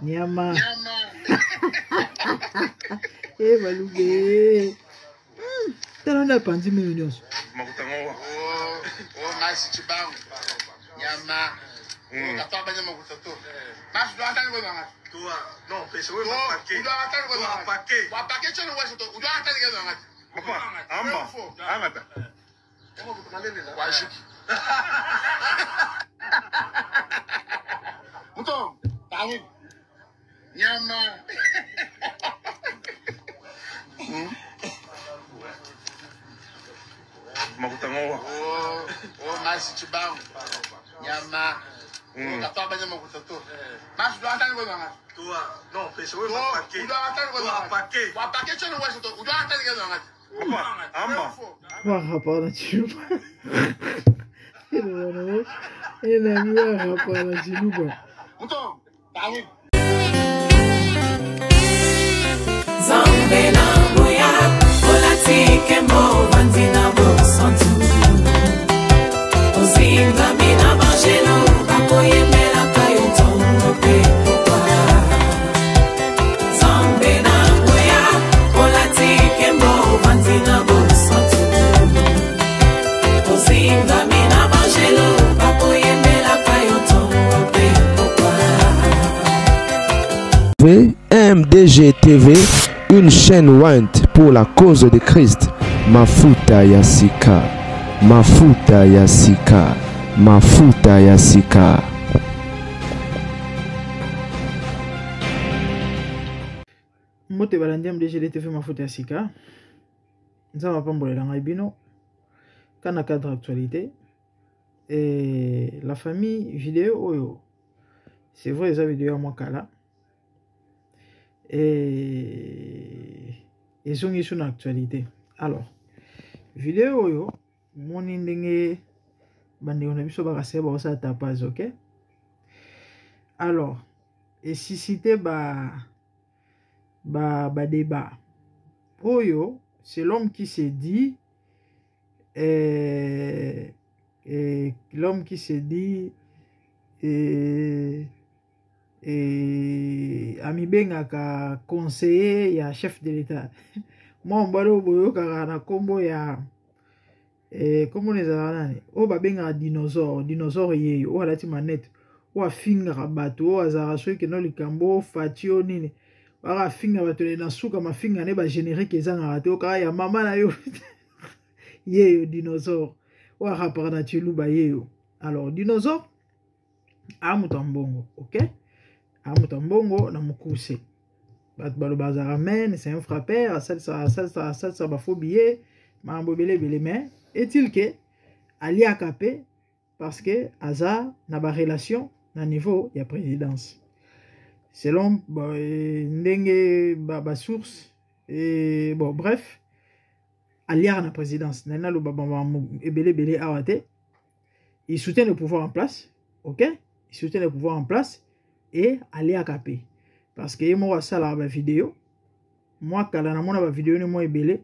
Nyama. Eh, Balubé. T'as on a pandi millions. Oh, mas chibang. Nyama. Kata banyak mau kutu. Mas doa tan go banget. Tua. No, pesa we pakai. Doa tan go banget. Pakai. Wa pakai chono wa soto. Doa tan go banget. Apa? Amba. Angata. Kamu kutumalele la. Wa shiki. Muto. Tahu. Nyama. Makutangoa. Oh, mas chibang. Nyama. Kata banyak mau kutu. Mas doa tan go banget. Tua. No, pesa we pakai. Doa tan go banget. Pakai. Wa pakai chono wa soto. Doa tan go banget. Apa? Amba. Wah, apa na chiluba? Ina miwa hapa na chiluba. Muto. Tahu. Zambe na moya, olatike mo vanzina bosantu. Ozinga mina bangelo, bakoye mela kayo tongo pe popa. Zambe na moya, olatike mo vanzina bosantu. Ozinga mina bangelo, bakoye mela kayo tongo pe popa. MDG TV, une chaîne want pour la cause de Christ. Mafuta Yasika, Mafuta Yasika, Mafuta Yasika. Mote balandi MDG TV Mafuta Yasika. Nous avons pas mbolé dans Ibino. Quand on a cadre actualité. Et la famille vidéo Oyo. C'est vrai, les vidéo à moi kala. Et ils ont une actualité. Alors, vidéo yo, mon indenge bande on a vu sur bakase ba ça tapage, ok? Alors, et si c'était débat. Oyo, c'est l'homme qui s'est dit l'homme qui s'est dit ami bengaka conseiller ya chef de l'état. Moi mbalo boyo kaka na kombo ya comment les arani o ba benga dinosaure ye o alati manette o afinga bato o azara so ke no likambo fatio nini ba finga bato na suka mafinga ne ba générique ezanga te o kaka ya mama na yo ye dinosaure o rapara na chiluba ye. Alors dinosaure amutambongo, OK? Amutambongo na mukuse. C'est un frappeur, ça va phobie, mambo belé mais est-il que Ali Akapé parce que Aza n'a pas relation na niveau ya présidence. Selon ndenge ba source et bon bref Ali na présidence nana lo baba belé awate. Il soutient le pouvoir en place, OK? Il soutient le pouvoir en place et Ali Akapé. Parce que moi ça la vidéo moi kala na mona ba vidéo ni moi ebele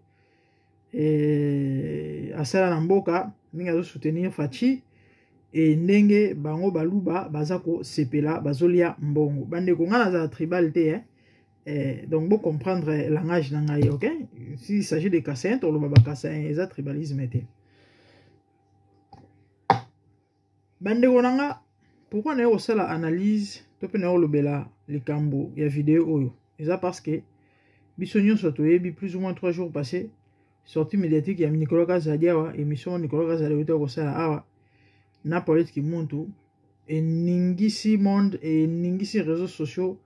et asala na mboka ninga zo soutenir Fachi et ndenge bango baluba bazako sepela bazolia mbongo bande ko ngana za tribalité donc bon comprendre langage na ngai, OK? S'il s'agit de Kassaïen to lo baba Kassaïen eza tribalisme été bande ko nanga pourquoi na yo sala analyse to pe na yo lobela likambo ya vidéo oyo eza parce que biso nyonso toyebi plus ou moins 3 jours passés sortie médiatique ya Nicolas Kazadi awa émission Nicolas Kazadi oyo kosala awa na politique muntu et ningisi monde et ningisi réseaux sociaux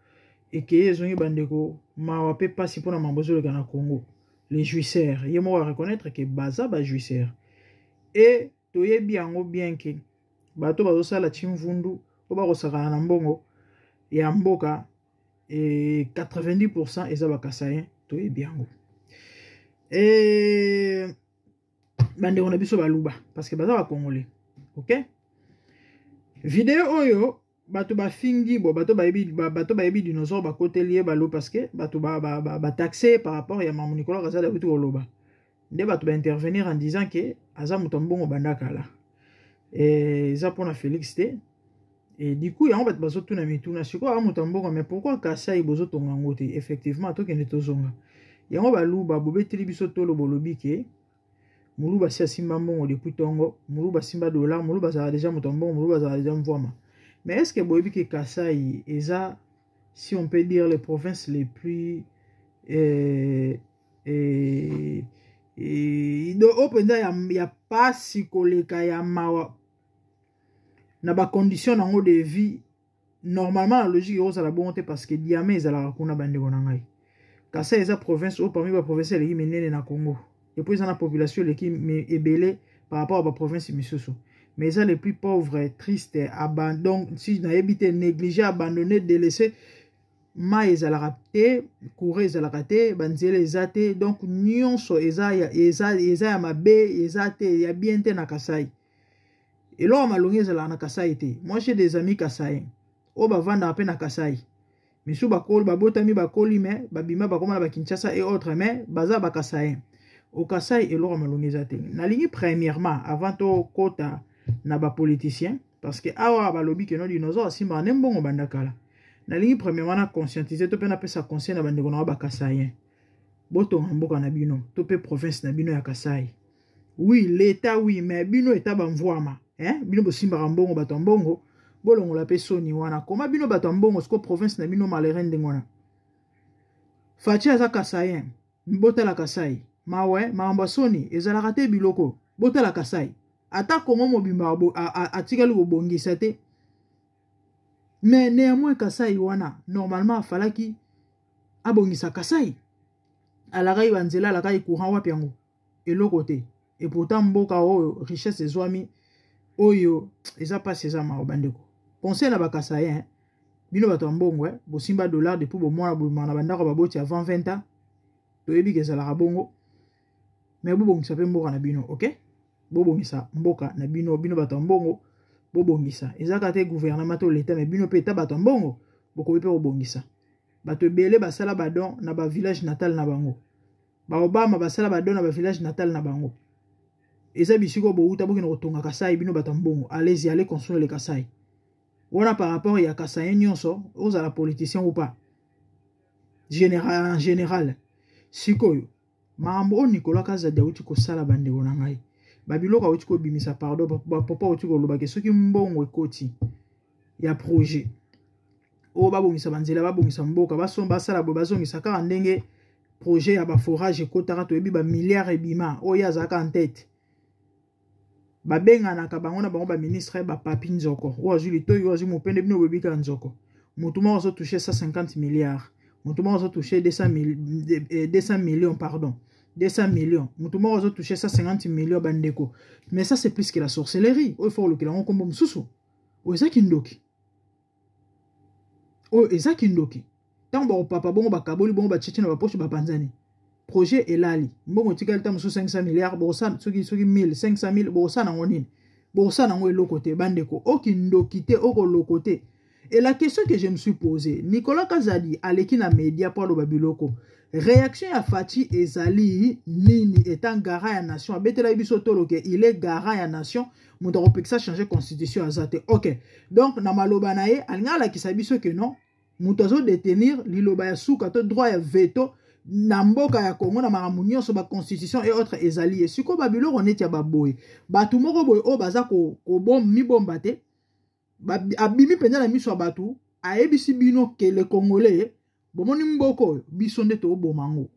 et que ezongi bandeko mawa pe pasi pona mambozo le na Congo les jouisseurs yemo reconnaître que baza ba jouisseurs et toyebi yango bien que bato bazo sala chimvundu ko ba kosaka na mbongo ya mboka et 90% eza ba Kassaïen toyebi yango. Et bande on a biso baluba parce que baza ba congolais, OK? Vidéo oyo bato ba fingi bo bato ba yebi dinosaure ba côté lié balo parce que bato ba taxé par rapport ya Maman Nicolas Kazadi bitu koloba nde bato ba intervenir en disant que aza muto mbongo bandaka la et za pona Félix té Et du coup, il y a un peu de tout na mituna. C'est quoi Mutambongo, mais pourquoi Kasai bozo tongangote? Effectivement, to kende tozonga. Il y a un baluba bobe tribiso tolo bolobike. Muluba si asimba mbongo depuis tongo, muluba simba dollar, muluba ça déjà Mutambongo, muluba ça déjà mvoma. Mais est-ce que bobi que Kasai eza, si on peut dire, les provinces les plus il y a pas si koleka ya mawa na ba condition nango de vie normalement la logique est la bonté parce que diamé ezala kuna bande konangai Kasai eza province au parmi ba province les menene na Congo et puis la population les qui ebele par rapport à ba province misusu mais eza les plus pauvres tristes abandon si na habité négligé abandonné délaissé ma ezalaka te couré ezalaka te banzela eza te donc nyonso eza ya mabe eza te ya bien te na Kasai elo malongi ezalaka na Kasai te. Moi j'ai des amis Kasai o bavanda pe na Kasai misu bakoli babotami bakoli me babima bakoma na ba Kinshasa et autres mais baza ba Kasai au Kasai elo malongi eza te. Nalingi premièrement avant to kota na ba politicien parce que awa balobi ke no dinosaure simba nembongo bandakala. Nalingi premièrement na conscientiser to pe na pesa conseil na bandeko na ba Kasai boto mboka na bino to pe province na bino ya Kasai. Oui l'état oui mais bino état bamvwama bino bosimba mbongo bato mbongo bolongo la pe soni wana koma bino bato mbongo sko province na bino malerende ngona fatia za Kasai mbota la Kasai mawe maamba soni ezalaka te biloko bota la Kasai ata komo mobimba atikali kobongisa te. Mais néanmoins Kasai wana normalement falaki abongisa Kasai alakai banzela alakai courant wapi yango eloko te et pourtant mboka oyo richesse ezwami oyo eza pas eza ma bandeko conseil na ba Kasai bino bato mbongo bosimba dollar depuis bo mwana bo na bandako baboti avant 20 ans to yebi ke ezalaka bongo mais bobongisa pe mboka na bino OK bobongisa mboka na bino bato mbongo bobongisa ezaka te gouvernement to l'état mais bino pe ta bato mbongo bokobi pe bobongisa bato ebele basala badon na ba village natal na bango ba Obama basala badon na ba village natal na bango eza bisiko bouta bokino kotonga Kasai bino bato mbongo allez-y allez construire le Kasai wana par rapport ya Kasai nyonso oza la politicien ou pas en général sikoyo mambo Nicolas Kazadi uti ko sala bande wona ngai babiloka uti ko bimisa pardon papa uti ko loba ke soki mbongo ekoti ya projet o babongisa banzela babongisa mboka basomba sala bo bazongisa ka ndenge projet ya ba forage ekotaka to ebi ba milliards ebima o ya zaka en tête babenga na kabango na bango ba ministre ba papi nzoko o azuli to yo azimu pende bino bebika nzoko mutuma ozo toucher 150 milliards mutuma ozo toucher 200 millions pardon 200 millions mutuma ozo toucher 150 millions bandeko mais ça c'est plus que la sorcellerie o il faut le kilango kombo mususu o ezaki ndoki o ezaki ndoki tango ba papa bongo bakaboli bongo ba tchetche na ba poche ba panzani projet elali mbongo tikali tamu 500 milliards bosa soki 1000 500 000 bosa na ngonini bosa na ngo eloko te bandeko okindoki te okoloko te. Et la question que je me suis posée, Nicolas Kazadi aleki na média pour le babiloko réaction à Fati ezali nini étant garant ya nation abetela biso toloke il est garant ya nation muta kopekisa changer constitution azate OK donc na maloba na ye alinga la kisabiso que non muta zo détenir liloba ya suka to droit ya veto na mboka ya Congo na makambo nyonso ba constitution et autres ezali et siko babiloko neti ya baboy batu moko boy o baza ko bom mi bomba te abimi penza na miso abatu ayebisi bino ke le Congolais bomoni mboko biso nde to bomango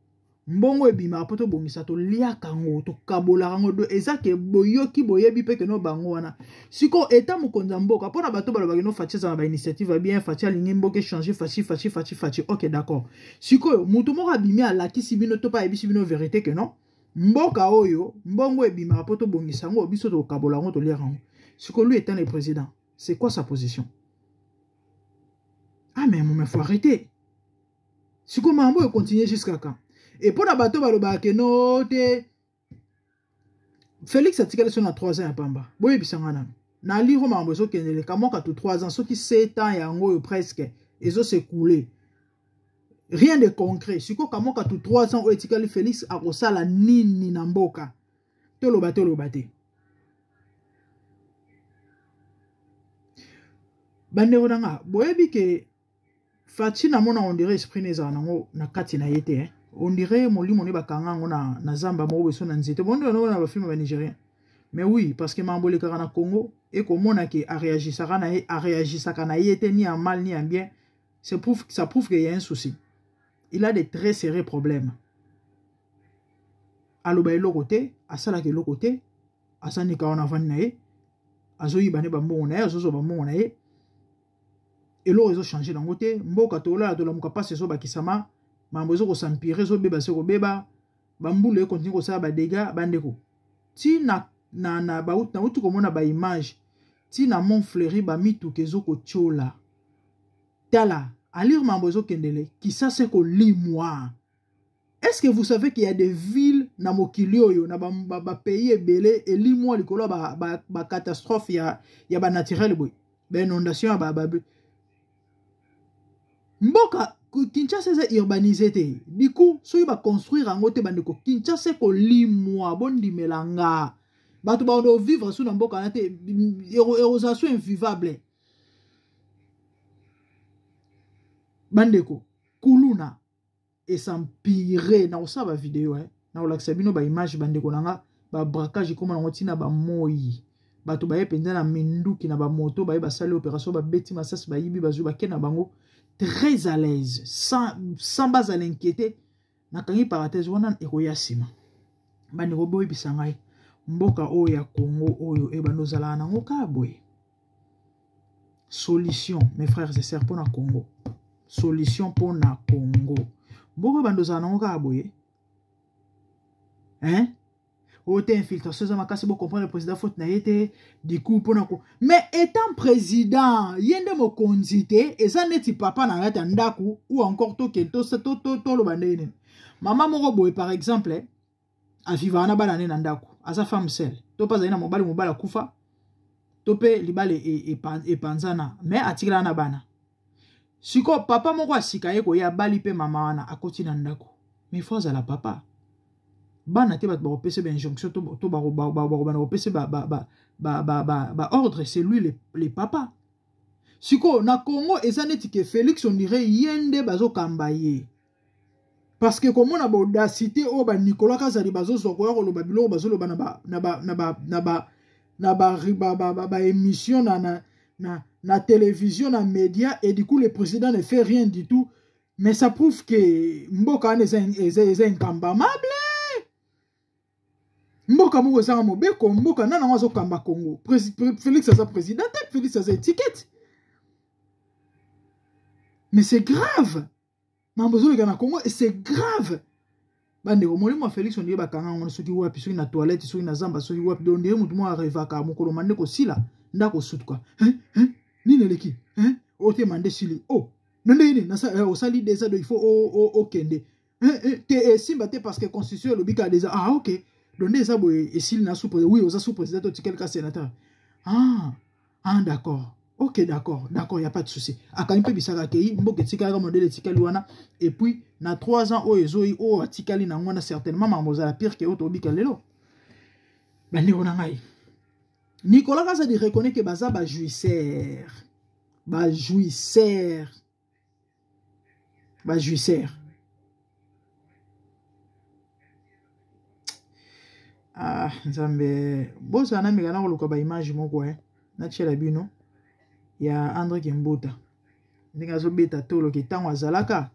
mbongo ebima poto bongisa to liaka ngo to kabola ngo do ezake boyoki boyebi pe ke no bango wana siko eta mokonza mboka pona bato balobaki no fachi za ba initiative bien fachi alingi mboke changer fachi OK d'accord siko mutu moko abimi alakisi bino to pa ebisi bino vérité que non mboka oyo mbongo ebima poto bongisa ngo biso to kabola ngo to liaka ngo siko lui étant le président. C'est quoi sa position? Ah mais il faut arrêter. Si comme Mambo continue jusqu'à quand? Et pour la bateau baloba que non Félix a tiré sur 3 ans à Pamba. Boye bisangana. Na li Roma Mambo so kenele kamoka tout 3 ans, ceux qui 7 ans et en presque ils ont s'écoulé. Rien de concret. Si comme kamoka tout 3 ans au etikali Félix a kosala nini na mboka. Tolo bate. Bande onanga boyebi ke Fachi na mona on dirait esprit neza nango na kati na yete on dirait molimo ne bakanga ngona na zamba mo beso na nzete bondo na ba film ba nigérien. Mais oui, parce que Mambolé Karana Congo, et comme on a qui a réagi, ça a réagi, ça n'a été ni en mal ni en bien, ça prouve qu'il y a un souci. Il a des très sérieux problèmes. À l'autre côté, à ça là que l'autre côté, à ça n'est qu'à en avant naé, à zoï bané bambou naé, à zozo bambou naé, et l'eau ils ont changé d'un côté, mboka tola de la mukapa c'est so bakisama, mambozo ko s'empirer so beba se ko beba, bambou le continue ko ça ba dégâts bandeko. Si na utu komona ba image ti na mon fleuri ba mitu kezo ko chola tala alir mambozo kendele qui ça c'est ko limwa. Est-ce que vous savez qu'il y a des villes na mokili oyo na ba pays ebele et limwa likolo ba catastrophe ya ba naturel boy ba inondation ba mboka Kinshasa c'est urbanisé te du coup so ba construire angote bandeko Kinshasa ko limwa bondi melanga bato ba on vivre sous mboka na te érosation invivable bandeko kuluna et s'empirer na osaba vidéo na olakisa bino ba image bandeko nanga ba braquage comme na ngotina ba moyi bato ba yepenza na minduki na ba moto ba sali opération ba beti masasi ba yibi ba zuba kena bango très à l'aise sans base à l'inquiéter na kangi parenthèse wana ekoya sima bandeko boyi bisangai mboka oyo ya Congo oyo ebando zala nango kabwe solution mes frères et sœurs pour na Congo solution pour na Congo mboka bando zala nango kabwe ote infiltration za makasi bo comprendre le président faute na yete du coup pour na ko mais étant président yende mo konzité et ça neti papa na ngata ndaku ou encore to kento to lo bandene maman moko boy par exemple a vivre na bana na ndaku à sa femme seule to pas na mobali kufa to pe libale e panzana mais atikala na bana siko papa moko asika ye ko ya bali pe mama wana akoti na ndaku mais faut za la papa bana te bat ba opese ba injonction to ba opese ba ordre c'est lui les papa siko na Congo ezaneti ke Félix on dirait yende bazo kambaye parce que comme on a l'audacité au ba Nicolas Kazali bazo sokoya ko loba bilo bazo loba na ba émission na télévision na média et du coup le président ne fait rien du tout mais ça prouve que mboka est incambamable mboka moko za mobeko mboka nana wazo kamba Congo Félix aza président Félix aza étiquette mais c'est grave mambozo le gana Congo et c'est grave bande ko molimo Félix on yeba kanga ngona soki wapi soki na toilette soki na zamba soki wapi donde mutu mo arevaka mokolo mande ko sila ndako sutu quoi nini leki ote mande sili nende ini na sa osali déjà il faut o kende te simba te parce que constitution le bika déjà ok donde ça boy et s'il n'a sous-président oui aux sous-président tu quelqu'un sénateur d'accord ok d'accord y a pas de souci akani pe bisaka kei mboke tika modèle tikali wana et puis na 3 ans ezoi atikali na ngona certainement mamoza la pire que auto bika lelo bandi ona ngai Nicolas Kazadi reconnaît que baza ba jouisseur nzambe boza na mega na koluka ba image moko na tshela bino ya André Kimbuta ndinga zo beta tolo ki tango azalaka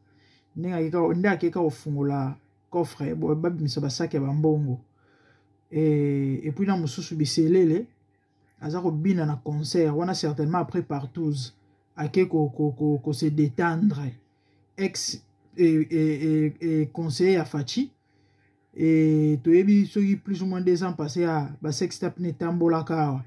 ndinga keka ofungola coffre bo babimisa basake ba mbongo et puis na mususu biselele azako bina na concert wana certainement après partous ake ko se détendre ex et conseiller à Fachi et toyebi soki plus ou moins 2 ans passé à ba sextape ne tambola kawa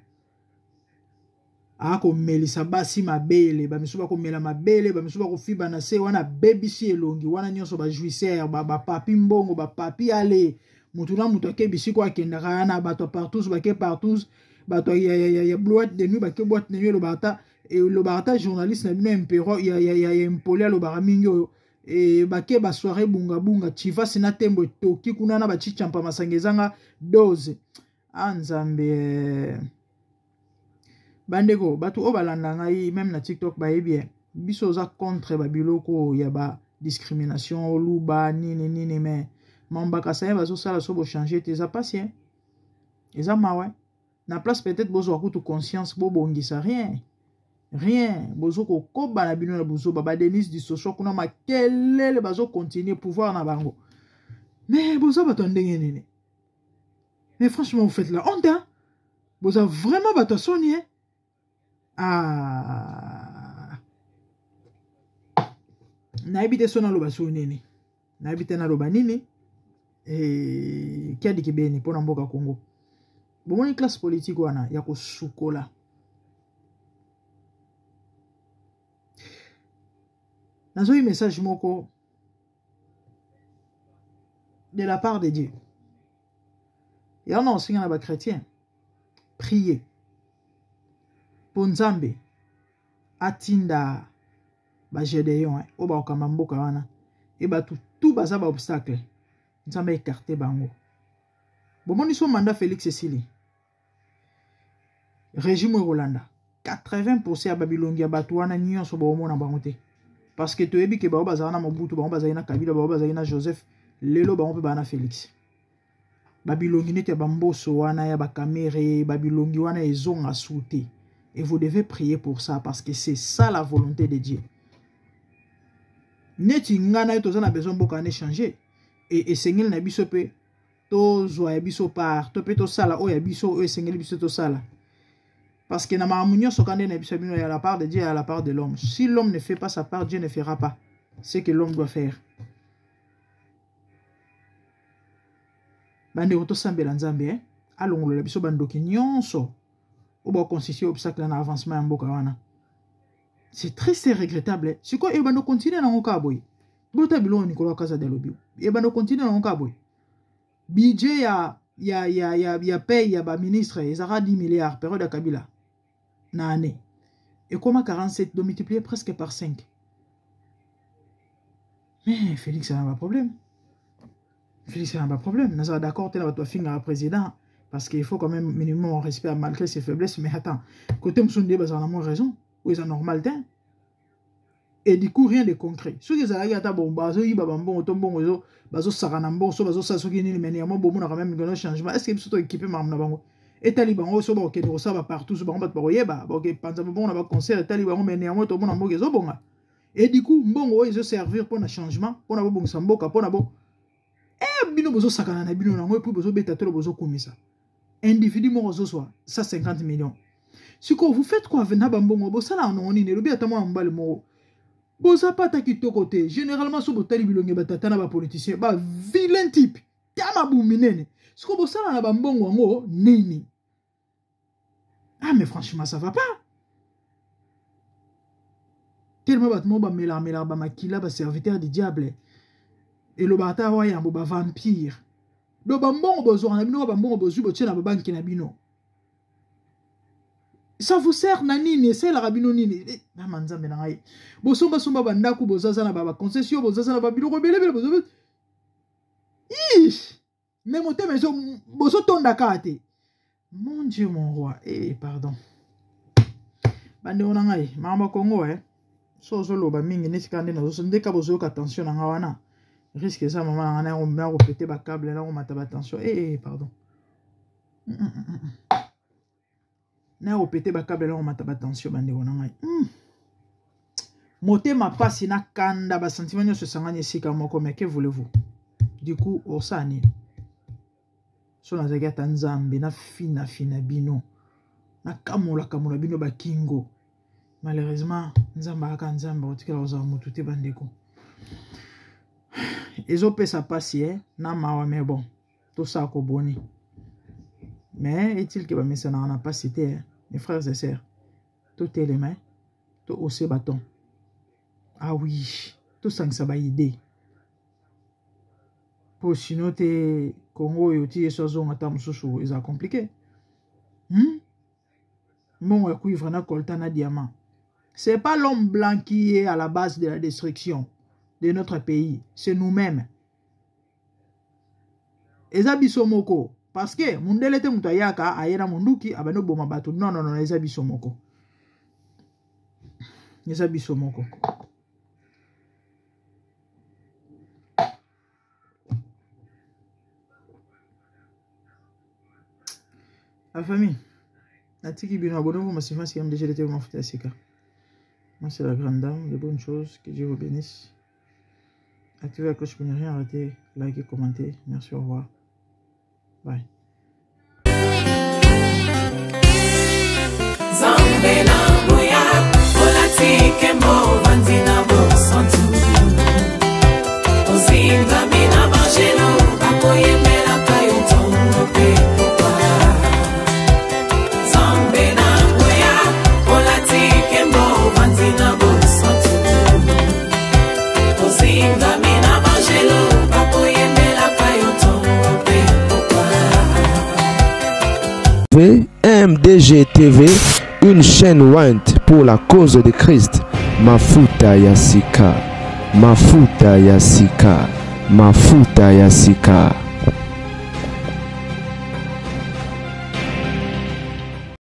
ako melisa basi mabele ba misuba ko mela mabele ba misuba ko fiba na se wana baby si elongi wana nyonso ba jouisseur ba papi mbongo ba papi ale mutu na mutu akebisi ko akenda kana bato partout ba ke partout bato ya boîte de nuit ba ke boîte de nuit le barata journaliste na bino impero ya impolia lo baramingo et bake ba soirée bunga chiva sina tembo toki kuna na ba chichampa masangezanga 12 anzambe bandeko batu o balanda ngai même na TikTok ba bien biso za contre ba biloko ya ba discrimination luba nini mais mambaka ça bazo sala so bo changer tes patient eza mawe na place peut-être bozo akutu conscience bo bongisa rien bozo ko koba na bino na bozo baba Denis du socio kuna makelele bazo continuer pouvoir na bango mais bozo bato ndenge nini mais franchement vous faites la honte hein bozo vraiment bato soni hein na ebite sona lo baso nini na ebite na lo banini kia dikibeni pona mboka Congo bomoni classe politique wana ya ko sukola nazo un message moko de la part de Dieu et on enseigne à ba chrétien prier pour Nzambe atinda ba Gédéon o ba okamba mboka wana e ba tout baza ba obstacle Nzambe écarté bango bomoni so mandat Félix Cécile régime Rolanda 80% ya Babilongi ya batu wana nyonso ba omona bango te parce que toyebi ke ba baza na Mobutu ba baza na Kabila ba baza na Joseph lelo ba mpe ba na Félix Babilongi nete ba mboso wana ya ba kamere Babilongi wana ezonga souté et vous devez prier pour ça parce que c'est ça la volonté de Dieu. Neti ngana to zana besoin boka ne changer et sengel na biso pe to zo ya biso par to pe to sala o ya biso o sengel biso to sala parce que na mamunyo sokande na biso bino ya la part de Dieu et à la part de l'homme. Si l'homme ne fait pas sa part, Dieu ne fera pas ce que l'homme doit faire. Bande to sambela Nzambe hein alongolo la biso bandoki nyonso ou ba constituer obstacle na avancement ya mboka wana. C'est triste et regrettable. C'est quoi ebano continuer na ngoka boy. Bota bilo Nicolas Kaza de Lobi. Ebano continuer na ngoka boy. Budget ya paye ya ba ministre ezara 10 milliards période de Kabila na année. Et comment 47 doit multiplier presque par 5. Mais Félix n'a pas de problème. Félix n'a pas de problème. Nous sommes d'accord tu vas finir à président. Parce qu'il faut quand même minimum un respect malgré ses faiblesses. Mais attends, côté Msonde, ils ont raison. Ou ils ont normal. Et du coup, rien de concret. Ceux qui ont dit que bon, bazo yi babambo otombo ozo bazo saranambo so bazo sasoki ni meni amo bomu na quand même un changement. Est-ce que ils sont équipés mam na bango? Et taliban o so ba ke do sa ba partout so ba ba yeba. Ba ke panza bon na ba concert taliban meni amo to bona mboge zo bonga. Et du coup, mbongo ils ont servir pour un changement, pour na bo samboka, pour na bo bino bozo sakana na bino na ngo pour bozo beta to bozo komisa. Individu mo zo soit 150 millions. Si vous faites quoi venir bambongo bo sala non ni ne lobi atamo mbale mo. Boza pata kitoko te. Généralement so botali bilonge batata na ba politicien ba vilain type. Tama buminene. Si ko bosala na bambongo ngo nini. Ah mais franchement ça va pas. Tellement batmo ba mela ba makila ba serviteur du diable. Et le bata wa ya ba vampire. Do bambongo bozo na bino bambongo bozu bo tshena ba banki na bino. Ça vous sert nani c'est la rabino nini na manzambe na ngai bosomba somba bandaku bozaza na baba concession bozaza na babilo rebele bozo ish mais moté mais bozo tonda kate mon Dieu mon roi pardon bande ona ngai mama Congo so zoloba mingi nesikande na zo ndeka bozo ka attention na ngawana risque ça maman na on péter ba câble là on mata ba attention pardon na opété ba câble là on mata ba attention bande ona ngai motema pasi na kanda ba sentiment nyo se sanganye sika moko mais que voulez-vous du coup osani so na zaga Tanzambe na fina bino na kamola bino ba kingo malheureusement nzamba aka nzamba otikala oza mutu te bandeko ezopesa pasi na mawa mais bon tout ça ko boni. Mais est-il que mes sœurs n'en a pas cité, mes frères et sœurs, tout est les mains, tout aussi bâton. Ah oui, tout ça ça va aider. Pour sinon te Congo et aussi sur zone atam sousou, ils a compliqué. Mon cuivre na coltana diamant. C'est pas l'homme blanc qui est à la base de la destruction de notre pays, c'est nous-mêmes. Eza bisomoko parce que mundele te mutu ayaka ayena munduki abano boma bato non non non eza biso moko la famille natiki bino abonnez-vous massivement si MDG TV Mafuta ya Sika. Moi c'est la grande dame, de bonnes choses, que Dieu vous bénisse. Activez la cloche pour ne rien rater, likez, commentez, merci, au revoir, bye. MDG TV, une chaîne Went pour la cause de Christ. Mafuta ya Sika, Mafuta ya Sika, Mafuta ya Sika.